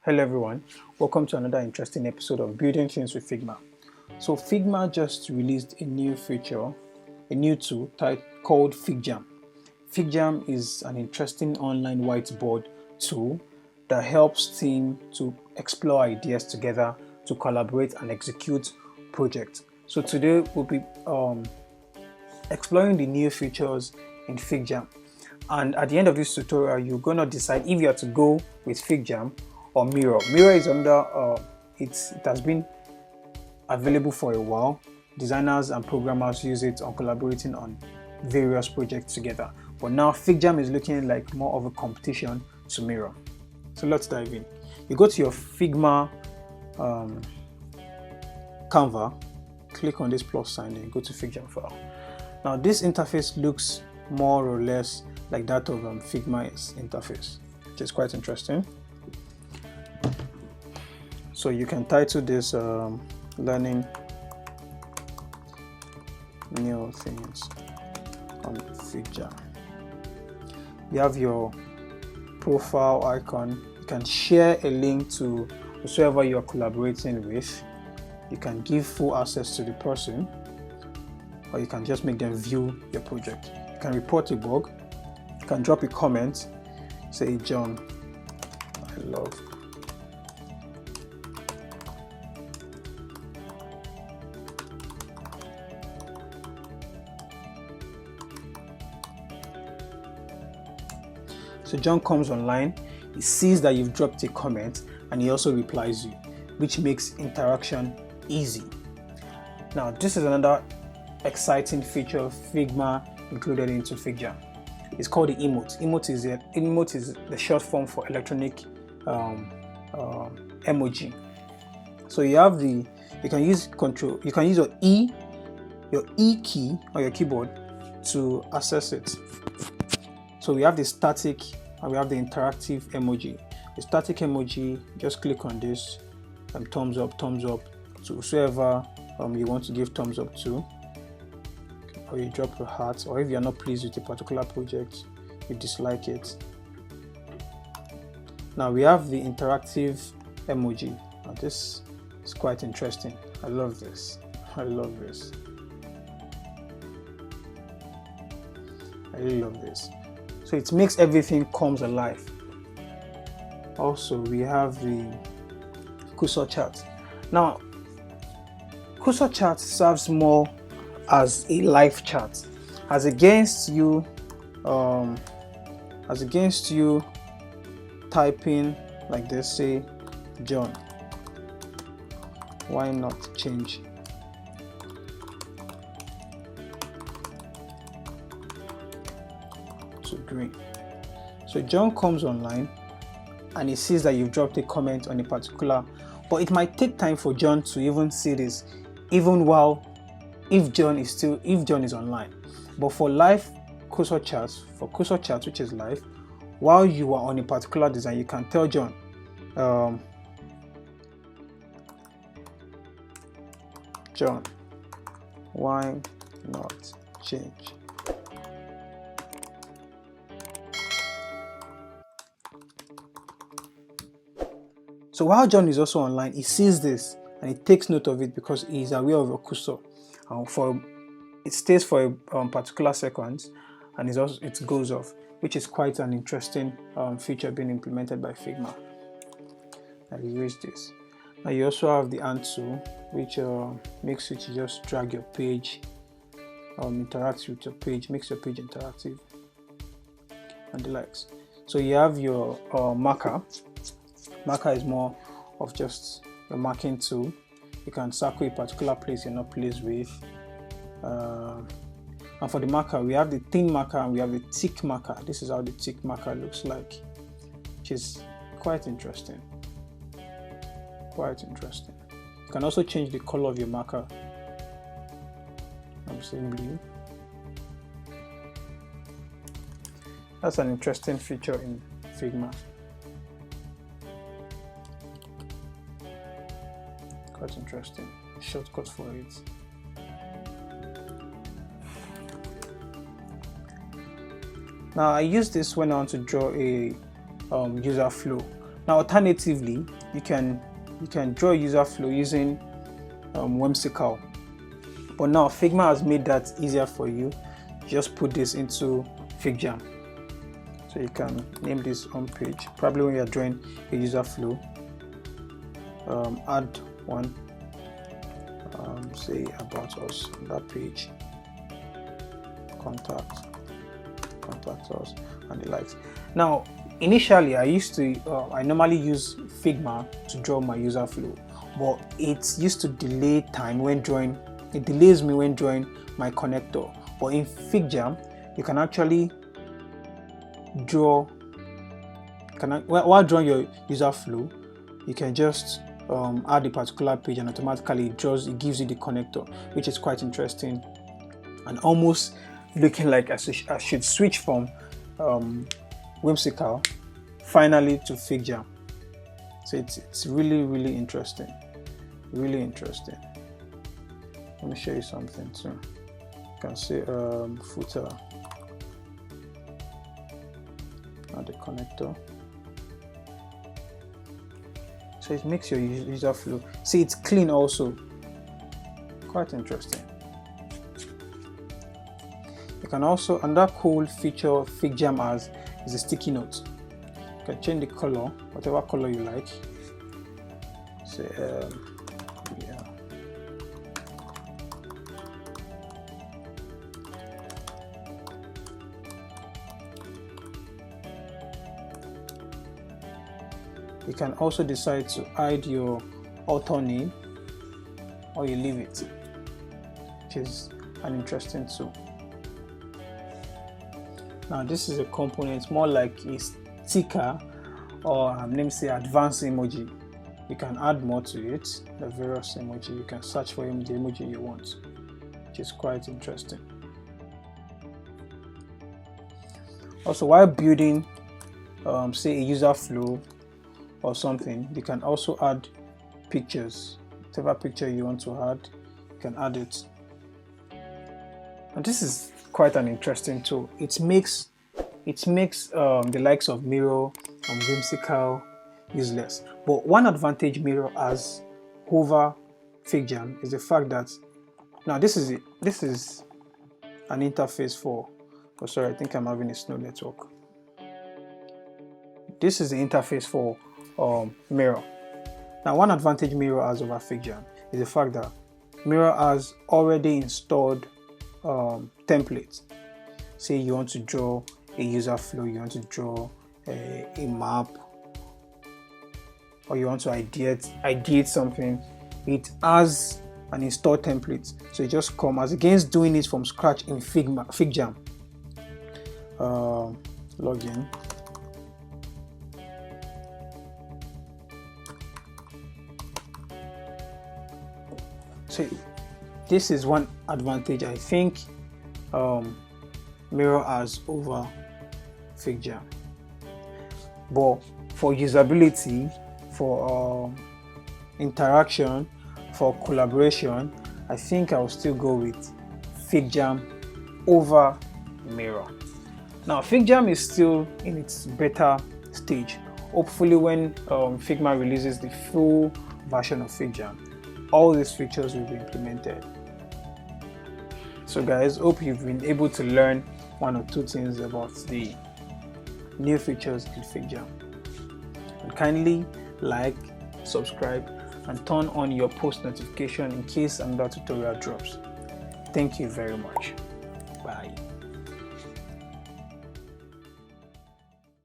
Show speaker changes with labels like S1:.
S1: Hello everyone, welcome to another interesting episode of Building Things with Figma. So Figma just released a new feature, a new tool called FigJam. FigJam is an interesting online whiteboard tool that helps teams to explore ideas together, to collaborate and execute projects. So today we'll be exploring the new features in FigJam. And at the end of this tutorial, you're going to decide if you have to go with FigJam or Miro. Miro is under, it has been available for a while. Designers and programmers use it on collaborating on various projects together. But now FigJam is looking like more of a competition to Miro. So let's dive in. You go to your Figma Canva, click on this plus sign, then go to FigJam file. Now this interface looks more or less like that of Figma's interface, which is quite interesting. So you can title this learning new things on FigJam. You have your profile icon. You can share a link to whoever you're collaborating with. You can give full access to the person, or you can just make them view your project. You can report a bug. You can drop a comment. Say, John, I love. So John comes online, he sees that you've dropped a comment, and he also replies you, which makes interaction easy. Now, this is another exciting feature of Figma included into FigJam. It's called the emote. Emote is the short form for electronic emoji. So you have you can use your E key on your keyboard to access it. So we have the static and we have the interactive emoji. The static emoji, just click on this thumbs up to whoever you want to give thumbs up to, or you drop your heart, or if you're not pleased with a particular project, you dislike it. Now we have the interactive emoji. Now this is quite interesting. I love this. I really love this. So it makes everything comes alive. Also, we have the cursor chart. Now, cursor chart serves more as a live chat, as against you typing like this. Say, John, why not change to green? So John comes online and he sees that you've dropped a comment on a particular, but it might take time for John to even see this, even if John is online. But for live cursor chats, which is live, while you are on a particular design, you can tell John, John, why not change? So while John is also online, he sees this and he takes note of it because he is aware of your cursor. It stays for a particular seconds, and it goes off, which is quite an interesting feature being implemented by Figma. Now you use this. Now you also have the hand tool, which makes you to just drag your page, interact with your page, makes your page interactive, and the likes. So you have your marker. Marker is more of just your marking tool. You can circle a particular place you're not pleased with. And for the marker, we have the thin marker and we have the thick marker. This is how the thick marker looks like, which is quite interesting. You can also change the color of your marker. I'm saying blue. That's an interesting feature in Figma. Quite interesting. Shortcut for it. Now I use this when I want to draw a user flow. Now alternatively, you can draw user flow using Whimsical, but now Figma has made that easier for you. Just put this into FigJam. So you can name this on page. Probably when you're drawing a user flow, add one, say about us on that page, contact us, and the likes. Now, initially, I normally use Figma to draw my user flow, but it used to delay time when drawing. It delays me when drawing my connector. But in FigJam, you can actually draw. While drawing your user flow, you can just add a particular page, and automatically it gives you the connector, which is quite interesting, and almost looking like I should switch from Whimsical finally to FigJam. So it's really interesting, really interesting. Let me show you something too. You can see footer, add the connector. So it makes your user flow. See, it's clean also. Quite interesting. You can also, another cool feature FigJam has is a sticky note. You can change the color, whatever color you like. Say, yeah. You can also decide to hide your author name, or you leave it, which is an interesting tool. Now this is a component more like a sticker, or let me say advanced emoji. You can add more to it, the various emoji. You can search for the emoji you want, which is quite interesting. Also, while building say a user flow or something, you can also add pictures. Whatever picture you want to add, you can add it. And this is quite an interesting tool. It makes the likes of Miro and Whimsical useless. But one advantage Miro has over FigJam is the fact that now this is an interface for. Oh, sorry, I think I'm having a slow network. This is the interface for Miro. Now, one advantage Miro has over FigJam is the fact that Miro has already installed templates. Say you want to draw a user flow, you want to draw a map, or you want to ideate something. It has an installed template, so you just come, as against doing it from scratch in FigJam. Login. So this is one advantage I think Miro has over FigJam. But for usability, for interaction, for collaboration, I think I'll still go with FigJam over Miro. Now, FigJam is still in its beta stage. Hopefully when Figma releases the full version of FigJam, all these features will be implemented. So guys, hope you've been able to learn one or two things about the new features in FigJam. And kindly like, subscribe, and turn on your post notification in case another tutorial drops. Thank you very much. Bye.